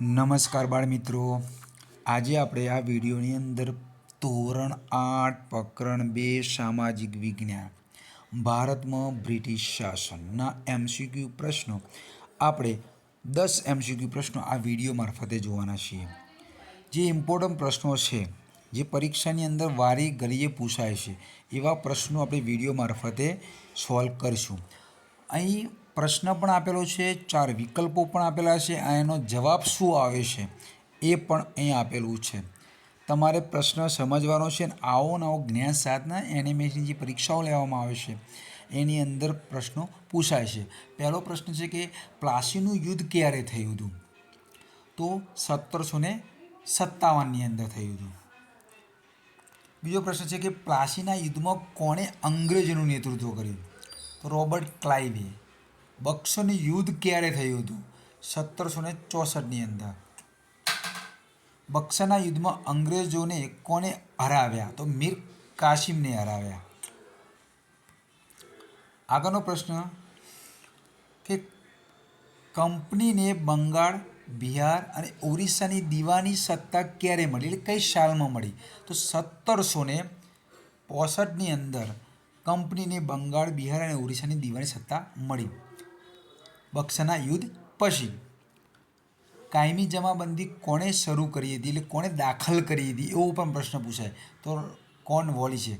નમસ્કાર બાળ મિત્રો, આજે આપણે આ વિડીયોની અંદર ધોરણ 8 પ્રકરણ 2 સામાજિક વિજ્ઞાન ભારતમાં બ્રિટિશ શાસનના MCQ પ્રશ્નો આપણે 10 MCQ પ્રશ્નો આ વિડીયો મારફતે જોવાના છીએ. જે ઇમ્પોર્ટન્ટ પ્રશ્નો છે, જે પરીક્ષાની અંદર વારે ઘડીએ પૂછાય છે, એવા પ્રશ્નો આપણે વિડીયો મારફતે સોલ્વ કરીશું. અહીં પ્રશ્ન પણ આપેલો છે, 4 વિકલ્પો પણ આપેલા છે, એનો જવાબ શું આવે છે એ પણ અહીં આપેલું છે. તમારે પ્રશ્ન સમજવાનો છે. આવો નવો જ્ઞાન સાધના એનિમેશનની જે પરીક્ષાઓ લેવામાં આવે છે એની અંદર પ્રશ્નો પૂછાય છે. પહેલો પ્રશ્ન છે કે પ્લાસીનું યુદ્ધ ક્યારે થયું હતું? તો 1757ની અંદર થયું હતું. બીજો પ્રશ્ન છે કે પ્લાસીના યુદ્ધમાં કોણે અંગ્રેજોનું નેતૃત્વ કર્યું? તો રોબર્ટ ક્લાઇવે. બક્સરનું યુદ્ધ ક્યારે થયું હતું? 1764ની અંદર. બક્સરના યુદ્ધમાં અંગ્રેજોને કોને હરાવ્યા? તો મીર કાસિમને હરાવ્યા. આગળનો પ્રશ્ન કે કંપનીને બંગાળ, બિહાર અને ઓરિસ્સાની દીવાની સત્તા ક્યારે મળી, એટલે કઈ સાલમાં મળી? તો 1765ની અંદર કંપનીને બંગાળ, બિહાર અને ઓરિસ્સાની દીવાની સત્તા મળી બક્સરના યુદ્ધ પછી. કાયમી જમાબંધી કોણે શરૂ કરી હતી, એટલે કોણે દાખલ કરી હતી, એવો પણ પ્રશ્ન પૂછાય. તો કોર્નવોલિસ છે.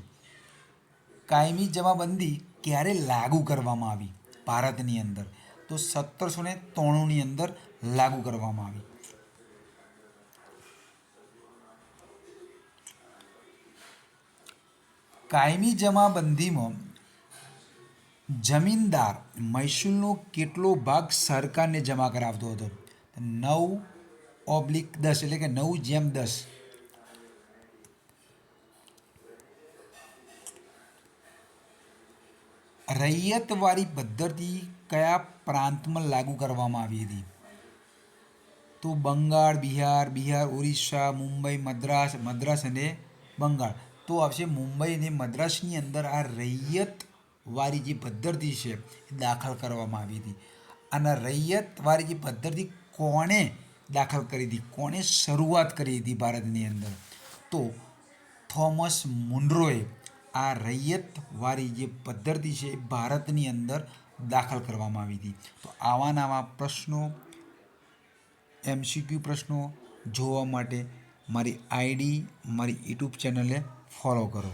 કાયમી જમાબંધી ક્યારે લાગુ કરવામાં આવી ભારતની અંદર? તો 1793ની અંદર લાગુ કરવામાં આવી. કાયમી જમાબંધીમાં જમીનદાર મહેસૂલનો કેટલો ભાગ સરકારને જમા કરાવતો હતો? 9/10, એટલે કે 9/10. રૈયતવારી પદ્ધતિ કયા પ્રાંતમાં લાગુ કરવામાં આવી હતી? તો બંગાળ, બિહાર, ઓરિસ્સા, મુંબઈ, મદ્રાસ અને બંગાળ. તો આવશે મુંબઈ અને મદ્રાસની અંદર આ રૈયતવારી જે પદ્ધતિ છે એ દાખલ કરવામાં આવી હતી. અને રૈયતવારી જે પદ્ધતિ કોણે દાખલ કરી હતી, કોણે શરૂઆત કરી હતી ભારતની અંદર? તો થોમસ મુનરોએ આ રૈયતવારી જે પદ્ધતિ છે એ ભારતની અંદર દાખલ કરવામાં આવી હતી. તો આવા નવા પ્રશ્નો, MCQ પ્રશ્નો જોવા માટે મારી આઈડી, મારી યુટ્યુબ ચેનલને ફોલો કરો.